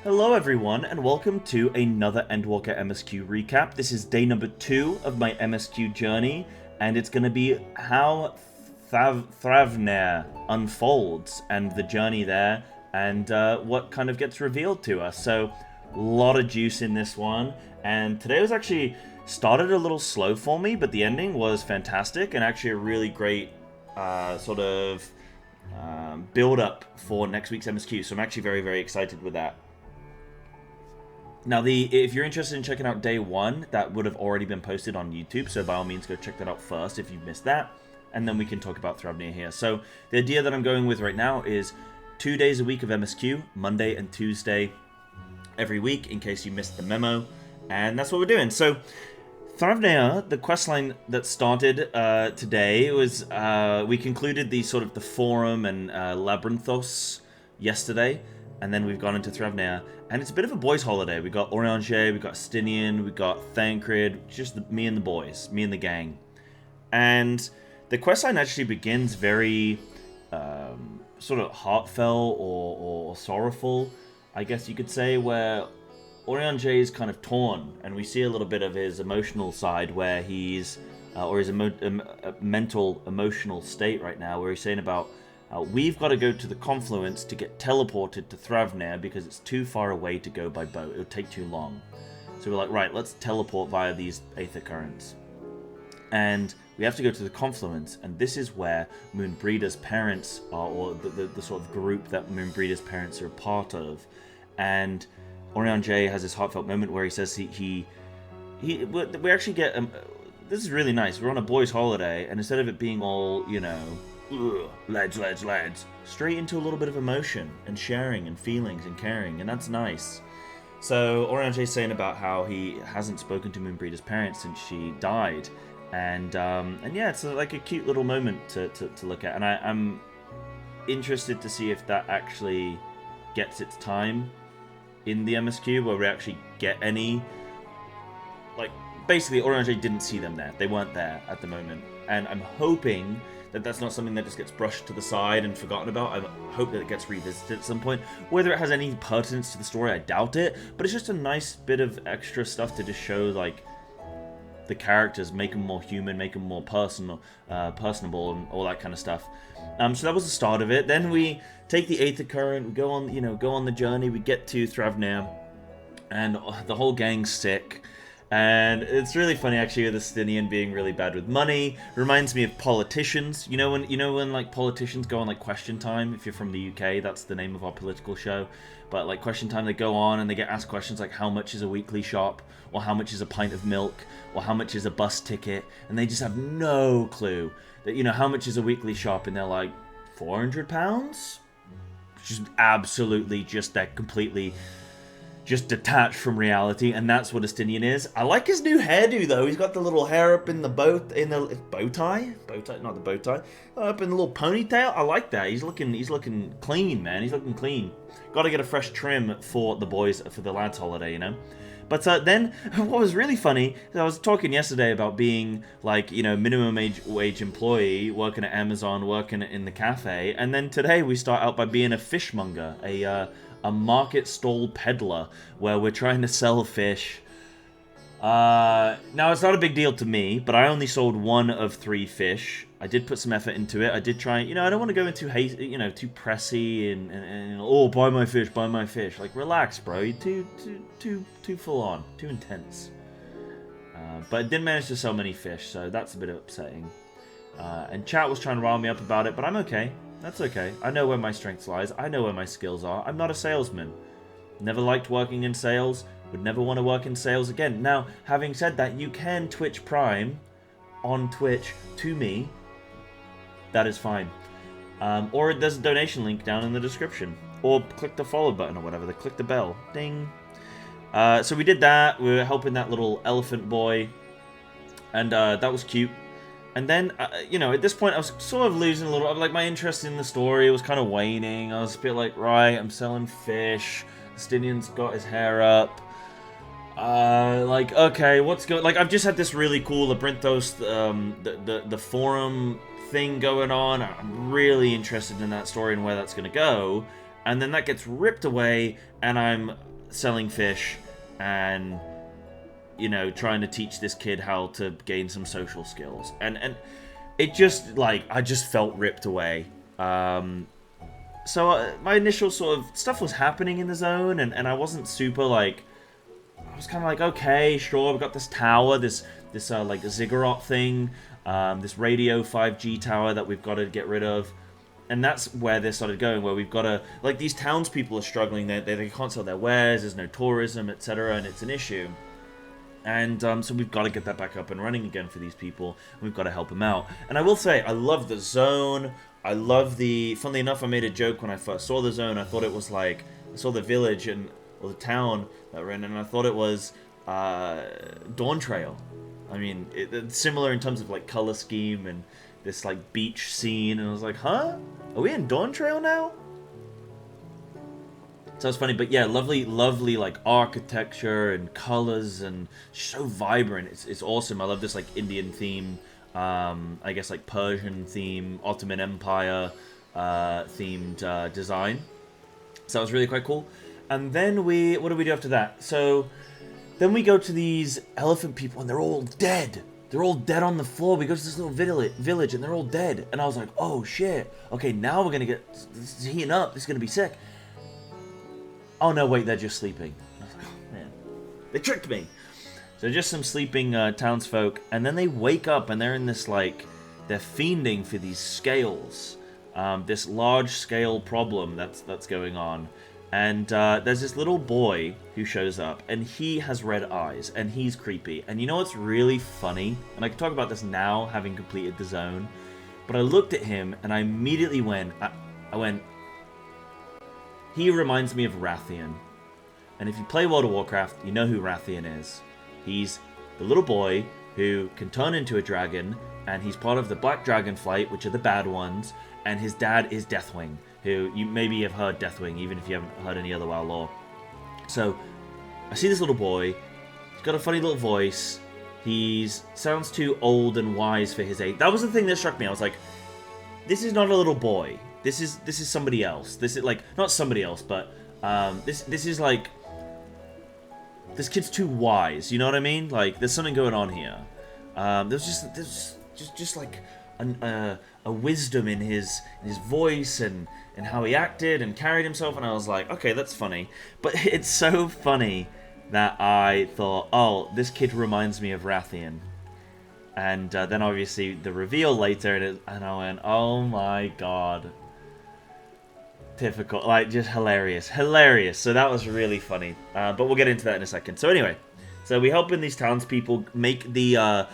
Hello everyone, and welcome to another Endwalker MSQ recap. This is day number 2 of my MSQ journey, and it's going to be how Thavnair unfolds, and the journey there, and what kind of gets revealed to us. So, a lot of juice in this one, and today was actually started a little slow for me, but the ending was fantastic, and actually a really great build up for next week's MSQ, so I'm actually very, very excited with that. Now, if you're interested in checking out day 1, that would have already been posted on YouTube, so by all means go check that out first if you've missed that, and then we can talk about Thavnair here. So, the idea that I'm going with right now is 2 days a week of MSQ, Monday and Tuesday every week, in case you missed the memo, and that's what we're doing. So, Thavnair, the questline that started today, was we concluded the forum and Labyrinthos yesterday, and then we've gone into Thavnair, and it's a bit of a boys' holiday. We got Orianger, we got Stinian, we got Thancred, just me and the boys, me and the gang. And the questline actually begins very heartfelt or sorrowful, I guess you could say, where Orianger is kind of torn, and we see a little bit of his emotional side where he's, or his mental, emotional state right now, where he's saying about, we've got to go to the confluence to get teleported to Thavnair because it's too far away to go by boat. It'll take too long. So we're like, right, let's teleport via these aether currents. And we have to go to the confluence, and this is where Moonbreeder's parents are, or the sort of group that Moonbreeder's parents are a part of. And Orianger has this heartfelt moment where he says we actually get, this is really nice, we're on a boys' holiday, and instead of it being all, lads, straight into a little bit of emotion and sharing and feelings and caring, and that's nice. So Orianger's saying about how he hasn't spoken to Moonbreeder's parents since she died, and yeah, it's like a cute little moment to look at, and I'm interested to see if that actually gets its time in the MSQ, where we actually get any, basically Orianger didn't see them there, they weren't there at the moment, and I'm hoping that that's not something that just gets brushed to the side and forgotten about. I hope that it gets revisited at some point. Whether it has any pertinence to the story, I doubt it, but it's just a nice bit of extra stuff to just show, the characters, make them more human, make them more personable, and all that kind of stuff. So that was the start of it. Then we take the aether current, we go on the journey, we get to Thavnair, and the whole gang's sick. And it's really funny, actually, with the Stinian being really bad with money. Reminds me of politicians. You know when politicians go on Question Time. If you're from the UK, that's the name of our political show. But Question Time, they go on and they get asked questions like how much is a weekly shop, or how much is a pint of milk, or how much is a bus ticket, and they just have no clue that how much is a weekly shop, and they're like £400, just absolutely they're completely just detached from reality, and that's what Estinian is. I like his new hairdo though. He's got the little hair up in the bow tie, not the bow tie, up in the little ponytail. I like that. He's looking clean, man. He's looking clean. Got to get a fresh trim for the boys, for the lads' holiday, But then, what was really funny, I was talking yesterday about being, minimum wage employee, working at Amazon, working in the cafe, and then today we start out by being a fishmonger, a market stall peddler, where we're trying to sell fish. Now, it's not a big deal to me, but I only sold 1 of 3 fish. I did put some effort into it. I did try, I don't want to go into too pressy and oh, buy my fish. Relax, bro. You're too full on, too intense. But I didn't manage to sell many fish, so that's a bit upsetting. And chat was trying to rile me up about it, but I'm okay. That's okay. I know where my strengths lies. I know where my skills are. I'm not a salesman. Never liked working in sales. Would never want to work in sales again. Now, having said that, you can Twitch Prime on Twitch to me. That is fine. Or there's a donation link down in the description. Or click the follow button or whatever. Click the bell. Ding. So we did that. We were helping that little elephant boy. And that was cute. And then, at this point, I was sort of losing a little, my interest in the story was kind of waning. I was a bit right, I'm selling fish. Stinian's got his hair up. Okay, what's going, I've just had this really cool Labyrinthos, the forum thing going on. I'm really interested in that story and where that's going to go. And then that gets ripped away, and I'm selling fish and, you know, trying to teach this kid how to gain some social skills. And it just, like, I just felt ripped away. So my initial sort of stuff was happening in the zone, and I wasn't super, like, I was kind of like, okay, sure, we've got this tower, this like ziggurat thing, this radio 5G tower that we've got to get rid of. And that's where they started going, where we've got to, like, these townspeople are struggling, they can't sell their wares, there's no tourism, etc., and it's an issue. And so we've got to get that back up and running again for these people, and we've got to help them out. And I will say, I love the zone, I love the, funnily enough, I made a joke when I first saw the zone, I thought it was like, I saw the village, or the town that we're in, and I thought it was Dawn Trail. I mean, it's similar in terms of, like, color scheme and this, like, beach scene, and I was like, huh? Are we in Dawn Trail now? So it's funny, but yeah, lovely, like, architecture and colors, and so vibrant. It's awesome. I love this, like, Indian theme, I guess, like, Persian theme, Ottoman Empire themed design. So that was really quite cool. And then what do we do after that? So then we go to these elephant people, and they're all dead. They're all dead on the floor. We go to this little village, and they're all dead. And I was like, oh, shit. Okay, now we're going to get... This is heating up. This is going to be sick. Oh, no, wait, they're just sleeping. I was like, oh, man. They tricked me. So just some sleeping townsfolk. And then they wake up, and they're in this, like... They're fiending for these scales. This large-scale problem that's going on. And there's this little boy who shows up, and he has red eyes, and he's creepy. And you know what's really funny? And I can talk about this now, having completed the zone. But I looked at him, and I immediately went, he reminds me of Rathian. And if you play World of Warcraft, you know who Rathian is. He's the little boy who can turn into a dragon, and he's part of the Black Dragon Flight, which are the bad ones, and his dad is Deathwing, who you maybe have heard Deathwing, even if you haven't heard any other WoW lore. So, I see this little boy, he's got a funny little voice, he sounds too old and wise for his age. That was the thing that struck me. I was like, this is not a little boy, this is somebody else. This is, like, not somebody else, but this is like, this kid's too wise, you know what I mean? Like, there's something going on here. There's just like a wisdom in his voice and how he acted and carried himself, and I was like, okay, that's funny. But it's so funny that I thought, oh, this kid reminds me of Rathian. And then obviously the reveal later, and I went, oh my god. Typical, like, just hilarious. So that was really funny. But we'll get into that in a second. So anyway, so we helping these townspeople make the,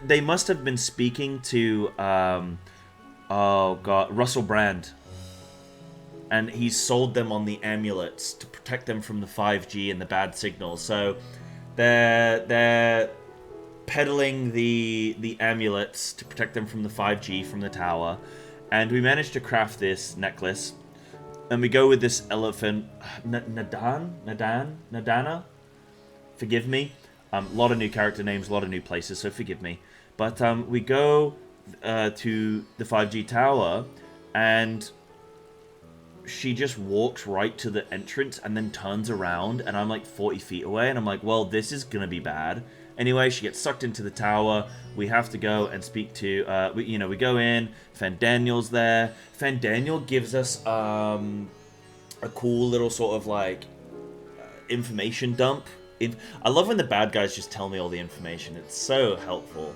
they must have been speaking to, oh god, Russell Brand. And he's sold them on the amulets to protect them from the 5G and the bad signals. So they're peddling the amulets to protect them from the 5G from the tower. And we managed to craft this necklace. And we go with this elephant, Nadana? Forgive me. A lot of new character names, a lot of new places, so forgive me. But we go to the 5G tower, and she just walks right to the entrance and then turns around, and I'm like 40 feet away, and I'm like, well, this is gonna be bad. Anyway, she gets sucked into the tower. We have to go and speak to, we go in. Fandaniel's there. Fandaniel gives us a cool little sort of, like, information dump. I love when the bad guys just tell me all the information. It's so helpful.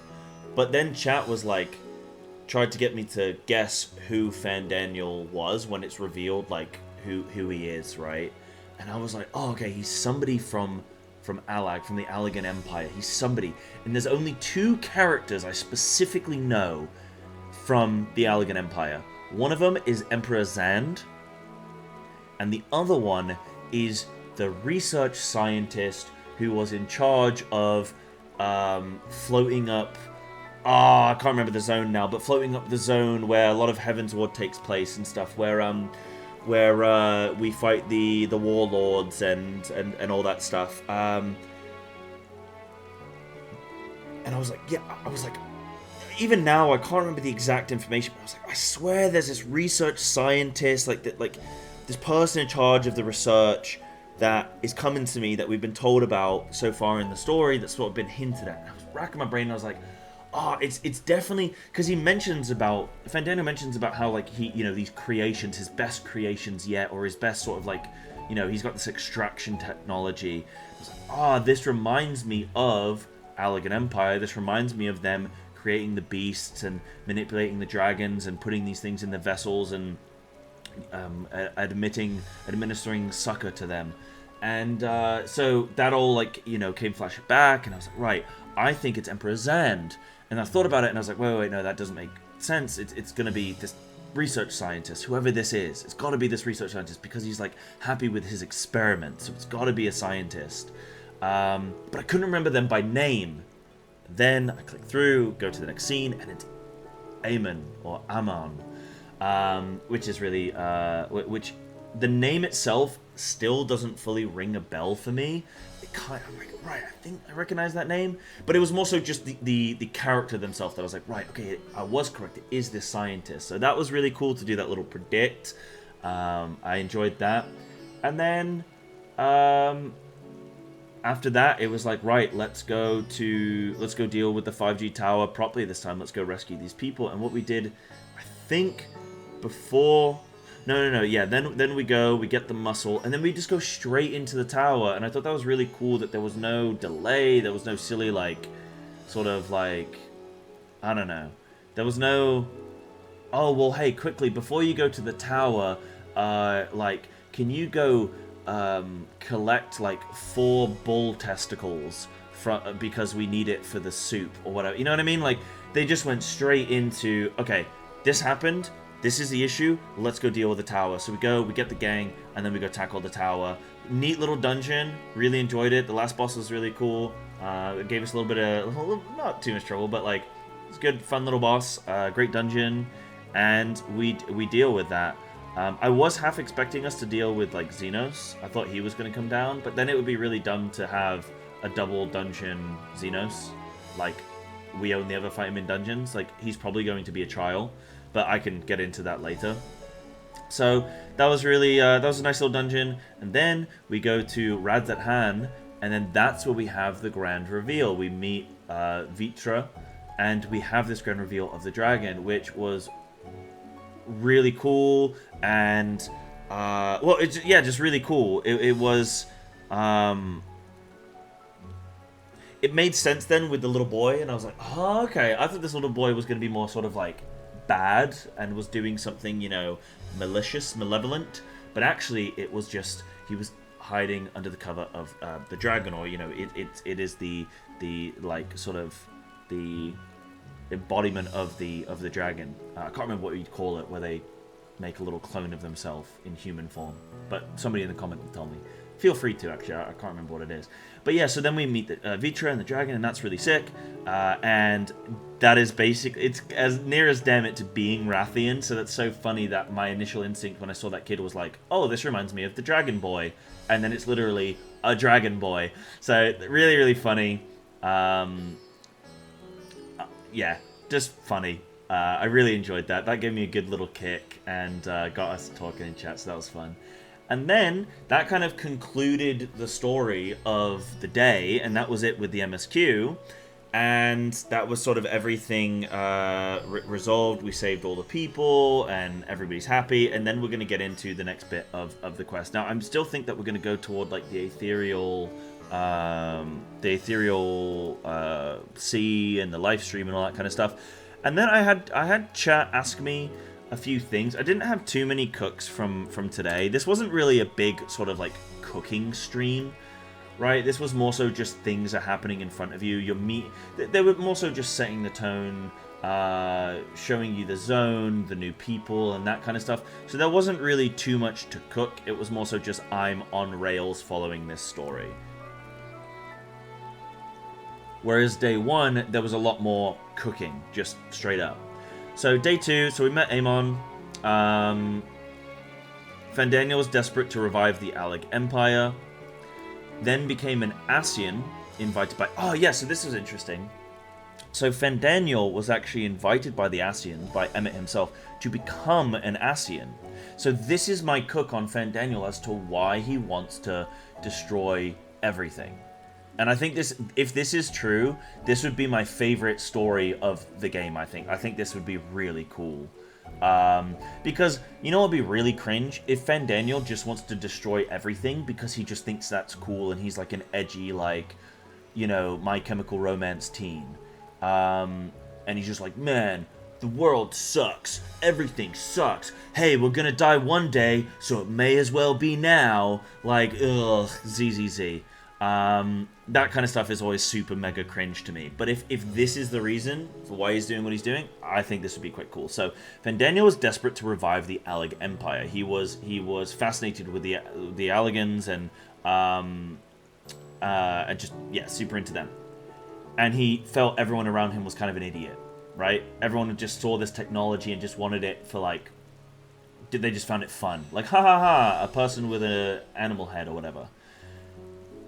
But then chat was, like, tried to get me to guess who Fandaniel was when it's revealed, like, who he is, right? And I was like, oh, okay, he's somebody from Alag, from the Allagan Empire. He's somebody. And there's only 2 characters I specifically know from the Allagan Empire. One of them is Emperor Zand, and the other one is the research scientist who was in charge of floating up... I can't remember the zone now, but floating up the zone where a lot of Heaven's Ward takes place and stuff, where we fight the warlords and all that stuff. And I was like, even now I can't remember the exact information, but I was like, I swear there's this research scientist, like this person in charge of the research that is coming to me that we've been told about so far in the story that's sort of been hinted at. And I was racking my brain and I was like, it's definitely, because Fandango mentions about how, like, he, you know, these creations, his best creations yet, or his best sort of, like, you know, he's got this extraction technology. I was like, this reminds me of Allegan Empire. This reminds me of them creating the beasts and manipulating the dragons and putting these things in the vessels and administering succor to them. And so that all, like, you know, came flashing back, and I was like, right, I think it's Emperor Zand. And I thought about it, and I was like, wait, no, that doesn't make sense. It's going to be this research scientist, whoever this is. It's got to be this research scientist, because he's, like, happy with his experiments, so it's got to be a scientist. But I couldn't remember them by name. Then I click through, go to the next scene, and it's Amon, or Amon, which is really, which the name itself still doesn't fully ring a bell for me. It kind of, right, I think I recognize that name, but it was more so just the character themselves that I was like, right, okay, I was correct, it is this scientist. So that was really cool to do that little predict. I enjoyed that. And then after that, it was like, right, let's go deal with the 5G tower properly this time. Let's go rescue these people. And what we did, I think, before... No, yeah, then we get the muscle, and then we just go straight into the tower, and I thought that was really cool that there was no delay, there was no silly, like, sort of, like, I don't know, there was no, oh, well, hey, quickly, before you go to the tower, like, can you go, collect, like, 4 bull testicles, because we need it for the soup, or whatever, you know what I mean? Like, they just went straight into, okay, this happened, this is the issue, let's go deal with the tower. So we get the gang, and then we go tackle the tower. Neat little dungeon, really enjoyed it. The last boss was really cool. It gave us a little bit of, not too much trouble, but like, it's a good, fun little boss. Great dungeon, and we deal with that. I was half expecting us to deal with, like, Xenos. I thought he was going to come down, but then it would be really dumb to have a double dungeon Xenos. Like, we only ever fight him in dungeons. Like, he's probably going to be a trial, but I can get into that later. So that was really, that was a nice little dungeon. And then we go to Radzat Han, and then that's where we have the grand reveal. We meet Vitra, and we have this grand reveal of the dragon, which was really cool. And, well, it's, yeah, just really cool. It was, it made sense then with the little boy, and I was like, oh, okay. I thought this little boy was going to be more sort of like bad and was doing something, you know, malicious, malevolent, but actually it was just, he was hiding under the cover of the dragon, or, you know, it is the like, sort of the embodiment of the dragon. I can't remember what you'd call it, where they make a little clone of themselves in human form, but somebody in the comment will tell me. Feel free to, actually, I can't remember what it is. But yeah, so then we meet the, Vitra and the dragon, and that's really sick. And that is basically, it's as near as damn it to being Rathian, so that's so funny that my initial instinct when I saw that kid was like, oh, this reminds me of the Dragon Boy. And then it's literally a Dragon Boy. So really, really funny. Yeah, just funny. I really enjoyed that. That gave me a good little kick and got us talking in chat, so that was fun. And then that kind of concluded the story of the day, and that was it with the MSQ. And that was sort of everything resolved. We saved all the people, and everybody's happy. And then we're going to get into the next bit of the quest. Now, I still think that we're going to go toward like the ethereal sea and the live stream and all that kind of stuff. And then I had chat ask me a few things. I didn't have too many cooks from today. This wasn't really a big sort of like cooking stream, right? This was more so just things are happening in front of you. They were more so just setting the tone, showing you the zone, the new people, and that kind of stuff. So there wasn't really too much to cook. It was more so just I'm on rails following this story. Whereas day one, there was a lot more cooking, just straight up. So day 2, so we met Amon. Fandaniel was desperate to revive the Alec Empire. Then became an Ascian, invited by... Oh, yeah, so this was interesting. So Fandaniel was actually invited by the Ascians, by Emmett himself, to become an Ascian. So this is my cook on Fandaniel as to why he wants to destroy everything. And I think this, if this is true, this would be my favorite story of the game, I think. I think this would be really cool. Because, you know what would be really cringe? If Fandaniel just wants to destroy everything because he just thinks that's cool and he's like an edgy, like, you know, My Chemical Romance teen. And he's just like, man, the world sucks. Everything sucks. Hey, we're gonna die one day, so it may as well be now. Like, ugh, ZZZ. That kind of stuff is always super mega cringe to me. But if this is the reason for why he's doing what he's doing, I think this would be quite cool. So Fandaniel was desperate to revive the Alleg Empire. He was fascinated with the Allegans and just, yeah, super into them. And he felt everyone around him was kind of an idiot, right? Everyone just saw this technology and just wanted it for, like, they just found it fun. Like, ha ha ha, a person with an animal head or whatever.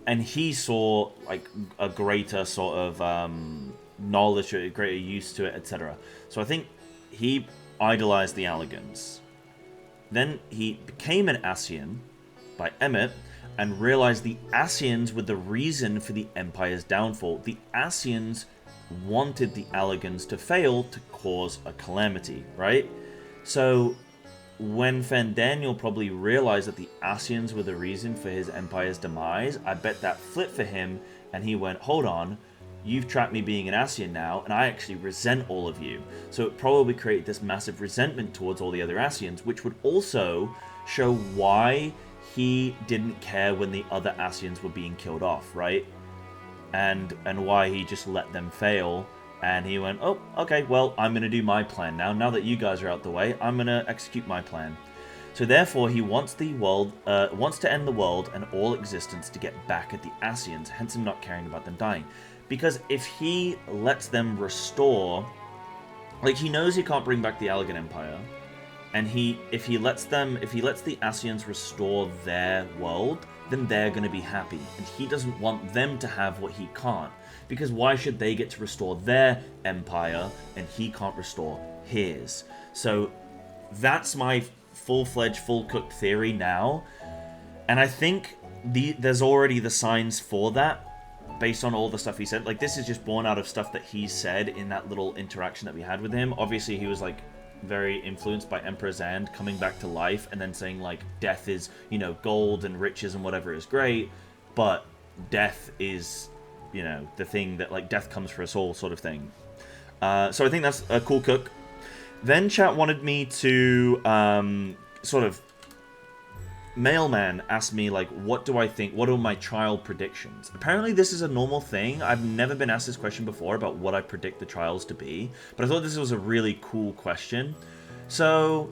And he saw, like, a greater sort of knowledge, a greater use to it, etc. So I think he idolized the Allegans. Then he became an Ascian by Emmett and realized the Ascians were the reason for the Empire's downfall. The Ascians wanted the Allegans to fail to cause a calamity, right? So when Fandaniel probably realized that the Ascians were the reason for his empire's demise, I bet that flipped for him, and he went, hold on, you've trapped me being an Ascian now, and I actually resent all of you. So it probably created this massive resentment towards all the other Ascians, which would also show why he didn't care when the other Ascians were being killed off, right? And why he just let them fail. And he went, oh, okay, well, I'm going to do my plan now. Now that you guys are out the way, I'm going to execute my plan. So therefore, he wants the world, wants to end the world and all existence to get back at the Ascians, hence him not caring about them dying. Because if he lets them restore, like, he knows he can't bring back the Allegan Empire, and if he lets the Ascians restore their world, then they're going to be happy. And he doesn't want them to have what he can't. Because why should they get to restore their empire and he can't restore his? So that's my full-fledged, full-cooked theory now. And I think there's already the signs for that based on all the stuff he said. Like, this is just born out of stuff that he said in that little interaction that we had with him. Obviously, he was, like, very influenced by Emperor Zand coming back to life and then saying, like, death is, you know, gold and riches and whatever is great, but death is, you know, the thing that, like, death comes for us all sort of thing. So I think that's a cool cook. Then chat wanted me to sort of Mailman asked me, like, what do I think? What are my trial predictions? Apparently this is a normal thing. I've never been asked this question before about what I predict the trials to be, but I thought this was a really cool question. So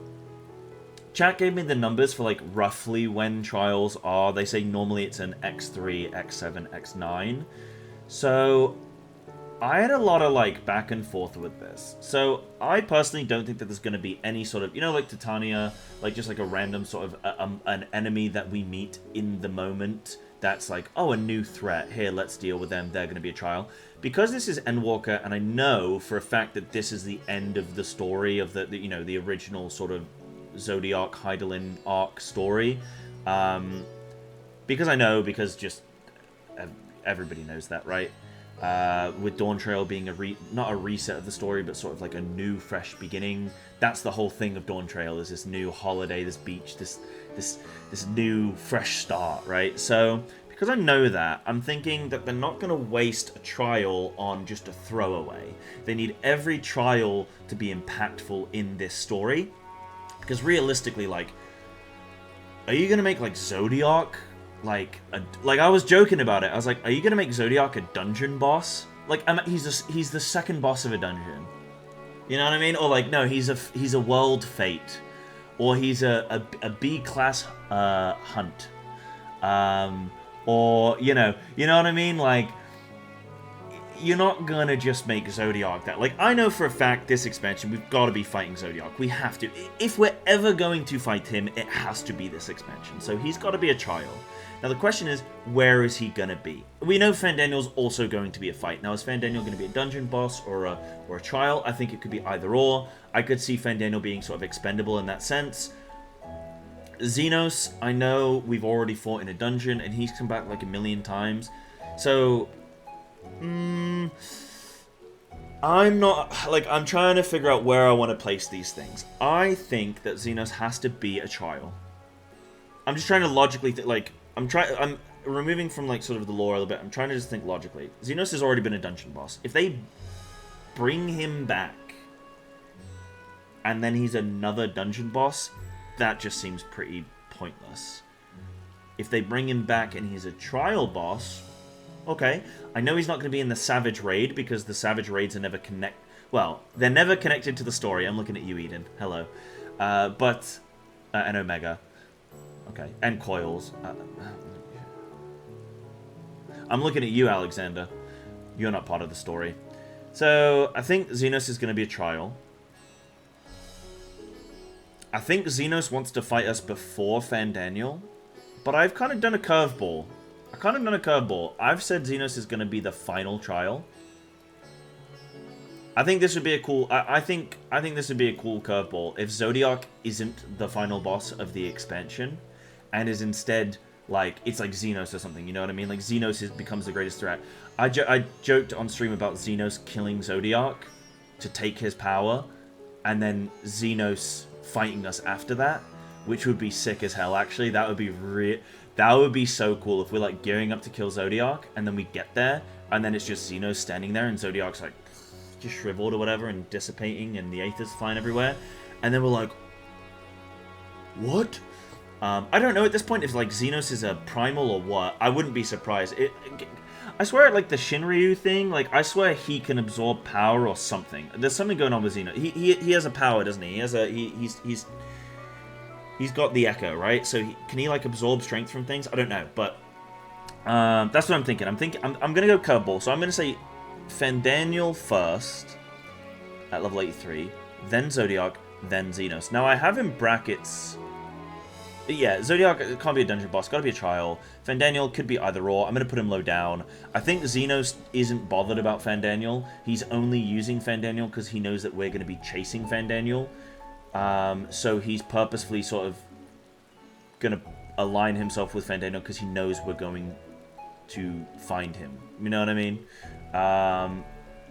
chat gave me the numbers for, like, roughly when trials are. They say normally it's an X3, X7, X9. So I had a lot of, like, back and forth with this. So I personally don't think that there's going to be any sort of, you know, like Titania, like just like a random sort of an enemy that we meet in the moment that's like, oh, a new threat. Here, let's deal with them. They're going to be a trial. Because this is Endwalker, and I know for a fact that this is the end of the story of the you know, the original sort of Zodiac Hydaelyn arc story. Because I know, because just everybody knows that, right? With Dawntrail being not a reset of the story, but sort of like a new, fresh beginning. That's the whole thing of Dawntrail, is this new holiday, this beach, this new, fresh start, right? So, because I know that, I'm thinking that they're not going to waste a trial on just a throwaway. They need every trial to be impactful in this story. Because realistically, like, are you going to make, like, Zodiac... Like I was joking about it. I was like, are you gonna make Zodiac a dungeon boss? Like, he's the second boss of a dungeon. You know what I mean? Or like, no, he's a world fate, or he's a B-class hunt, or you know what I mean? Like, you're not gonna just make Zodiac that. Like, I know for a fact this expansion, we've got to be fighting Zodiac. We have to. If we're ever going to fight him, it has to be this expansion. So he's got to be a trial. Now, the question is, where is he gonna be? We know Fandaniel's also going to be a fight. Now, is Fandaniel going to be a dungeon boss or a trial? I think it could be either or. I could see Fandaniel being sort of expendable in that sense. Xenos, I know we've already fought in a dungeon, and he's come back like a million times. So, I'm trying to figure out where I want to place these things. I think that Xenos has to be a trial. I'm just trying to logically I'm removing from like sort of the lore a little bit. I'm trying to just think logically. Xenos has already been a dungeon boss. If they bring him back and then he's another dungeon boss, that just seems pretty pointless. If they bring him back and he's a trial boss, okay. I know he's not going to be in the Savage Raid because the Savage Raids are never well, they're never connected to the story. I'm looking at you, Eden. Hello. And Omega. Okay, and Coils. I'm looking at you, Alexander. You're not part of the story. So, I think Xenos is going to be a trial. I think Xenos wants to fight us before Fandaniel. But I've kind of done a curveball. I've said Xenos is going to be the final trial. I think this would be a cool... I think this would be a cool curveball. If Zodiac isn't the final boss of the expansion... and is instead, like, it's like Xenos or something, you know what I mean? Like, Xenos becomes the greatest threat. I joked on stream about Xenos killing Zodiac to take his power, and then Xenos fighting us after that, which would be sick as hell, actually. That would be so cool if we're, like, gearing up to kill Zodiac, and then we get there, and then it's just Xenos standing there, and Zodiac's, like, just shriveled or whatever, and dissipating, and the aether's flying everywhere, and then we're like, what? I don't know at this point if, like, Xenos is a primal or what. I wouldn't be surprised. I swear, like, the Shinryu thing, like, I swear he can absorb power or something. There's something going on with Xenos. He has a power, doesn't he? He has a... He's got the Echo, right? So, can he, like, absorb strength from things? I don't know, but... that's what I'm thinking. I'm gonna go curveball. So, I'm gonna say Fandaniel first at level 83, then Zodiac, then Xenos. Now, I have in brackets... Yeah, Zodiac can't be a dungeon boss, gotta be a trial. Fandaniel could be either or. I'm gonna put him low down. I think Xenos isn't bothered about Fandaniel. He's only using Fandaniel because he knows that we're gonna be chasing Fandaniel. So he's purposefully sort of gonna align himself with Fandaniel because he knows we're going to find him. You know what I mean?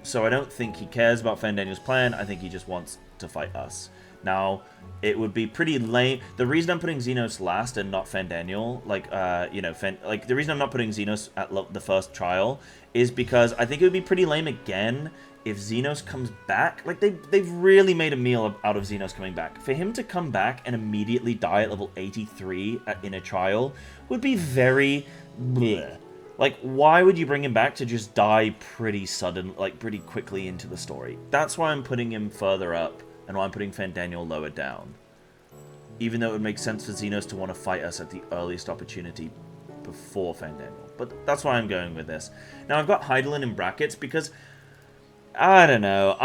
So I don't think he cares about Fandaniel's plan. I think he just wants to fight us. Now, it would be pretty lame. The reason I'm putting Xenos last and not Fandaniel, the reason I'm not putting Xenos at the first trial is because I think it would be pretty lame again if Xenos comes back. Like, they've really made a meal out of Xenos coming back. For him to come back and immediately die at level 83 in a trial would be very bleh. Like, why would you bring him back to just die pretty quickly into the story? That's why I'm putting him further up. And why I'm putting Fandaniel lower down. Even though it would make sense for Xenos to want to fight us at the earliest opportunity before Fandaniel. But that's why I'm going with this. Now, I've got Hydaelyn in brackets because... I don't know.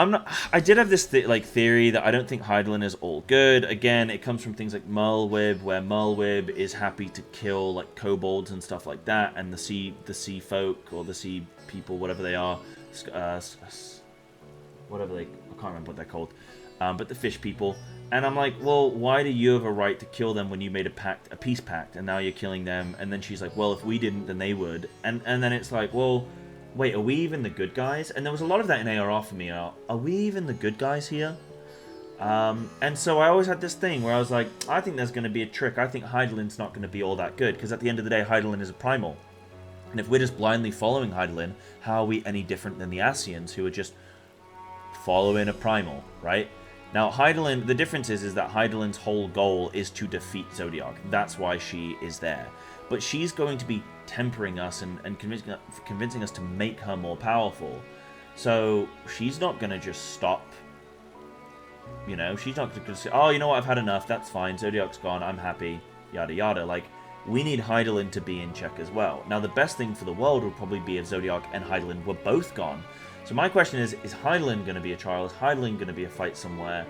I did have this theory that I don't think Hydaelyn is all good. Again, it comes from things like Merlwyb, where Merlwyb is happy to kill, like, kobolds and stuff like that. And the sea folk, or the sea people, whatever they are. I can't remember what they're called. But the fish people. And I'm like, well, why do you have a right to kill them when you made a peace pact, and now you're killing them? And then she's like, well, if we didn't, then they would. And then it's like, well, wait, are we even the good guys? And there was a lot of that in ARR for me. Are we even the good guys here? And so I always had this thing where I was like, I think there's going to be a trick. I think Hydaelyn's not going to be all that good, because at the end of the day, Hydaelyn is a primal. And if we're just blindly following Hydaelyn, how are we any different than the Ascians, who are just following a primal, right? Now, Hydaelyn, the difference is that Hydaelyn's whole goal is to defeat Zodiac. That's why she is there. But she's going to be tempering us and convincing us to make her more powerful. So, she's not going to just stop. You know, she's not going to say, oh, you know what, I've had enough, that's fine, Zodiac's gone, I'm happy, yada yada. Like, we need Hydaelyn to be in check as well. Now, the best thing for the world would probably be if Zodiark and Hydaelyn were both gone. So my question is Hydaelyn going to be a trial? Is Hydaelyn going to be a fight somewhere?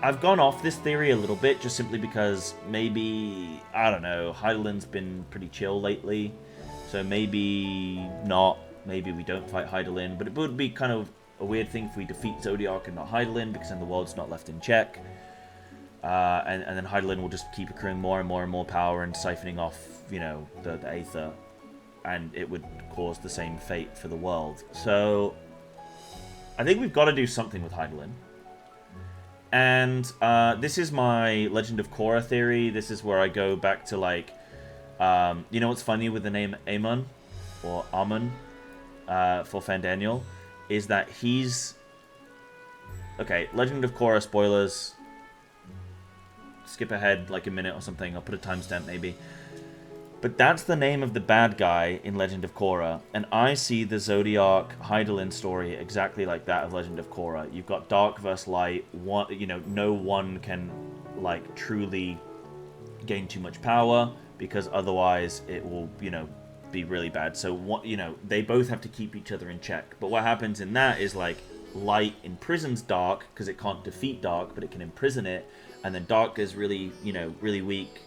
I've gone off this theory a little bit, just simply because maybe, I don't know, Hydaelyn's been pretty chill lately. So maybe not. Maybe we don't fight Hydaelyn. But it would be kind of a weird thing if we defeat Zodiark and not Hydaelyn, because then the world's not left in check. And then Hydaelyn will just keep accruing more and more and more power and siphoning off, you know, the Aether. And it would cause the same fate for the world. So I think we've got to do something with Hydaelyn. And this is my Legend of Korra theory. This is where I go back to, like, you know what's funny with the name Aemon, or Amon, for Fandaniel, is that he's... Okay, Legend of Korra spoilers. Skip ahead like a minute or something. I'll put a timestamp maybe. But that's the name of the bad guy in Legend of Korra, and I see the Zodiark Hydaelyn story exactly like that of Legend of Korra. You've got dark versus light. One, you know, no one can, like, truly gain too much power, because otherwise it will, you know, be really bad. So what, you know, they both have to keep each other in check. But what happens in that is, like, light imprisons dark because it can't defeat dark, but it can imprison it, and then dark is really, you know, really weak.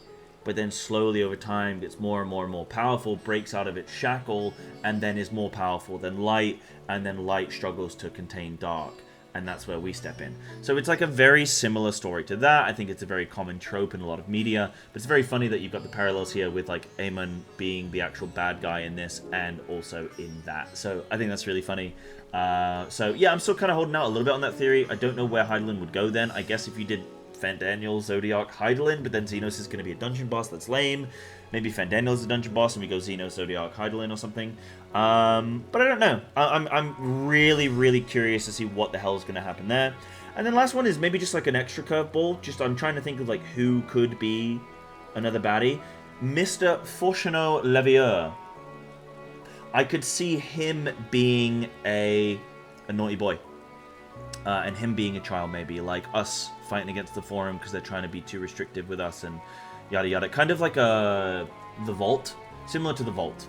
But then slowly over time gets more and more and more powerful, breaks out of its shackle, and then is more powerful than light, and then light struggles to contain dark, and that's where we step in. So it's like a very similar story to that. I think it's a very common trope in a lot of media, but it's very funny that you've got the parallels here with, like, Aemon being the actual bad guy in this, and also in that. So I think that's really funny. So yeah, I'm still kind of holding out a little bit on that theory. I don't know where Hydaelyn would go then. I guess if you did Fandaniel, Zodiark, Hydaelyn, but then Xenos is going to be a dungeon boss. That's lame. Maybe Fandaniel's a dungeon boss and we go Xenos, Zodiark, Hydaelyn or something. But I don't know. I'm really, really curious to see what the hell is going to happen there. And then last one is maybe just like an extra curveball. Just I'm trying to think of, like, who could be another baddie. Mr. Fourcheneau Levieur. I could see him being a naughty boy. And him being a child, maybe, like us fighting against the Forum because they're trying to be too restrictive with us and yada yada. Kind of like the Vault, similar to the Vault.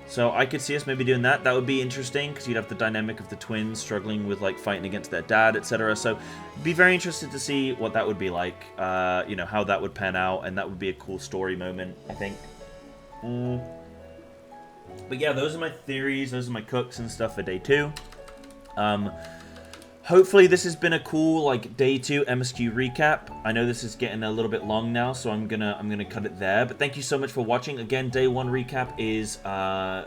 So I could see us maybe doing that. That would be interesting because you'd have the dynamic of the twins struggling with, like, fighting against their dad, etc. So be very interested to see what that would be like. You know, how that would pan out, and that would be a cool story moment, I think. But yeah, those are my theories. Those are my cooks and stuff for day 2. Hopefully this has been a cool, like, day 2 MSQ recap. I know this is getting a little bit long now, so I'm gonna cut it there. But thank you so much for watching. Again, day 1 recap is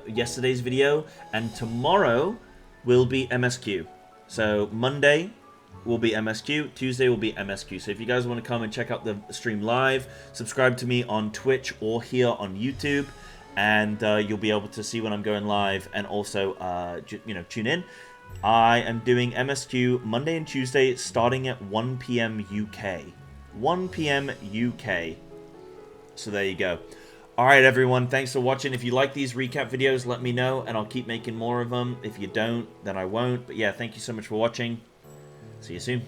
yesterday's video, and tomorrow will be MSQ. So Monday will be MSQ, Tuesday will be MSQ. So if you guys want to come and check out the stream live, subscribe to me on Twitch or here on YouTube, and you'll be able to see when I'm going live, and also you know, tune in. I am doing MSQ Monday and Tuesday starting at 1 PM UK. 1 PM UK. So there you go. Alright everyone, thanks for watching. If you like these recap videos, let me know and I'll keep making more of them. If you don't, then I won't. But yeah, thank you so much for watching. See you soon.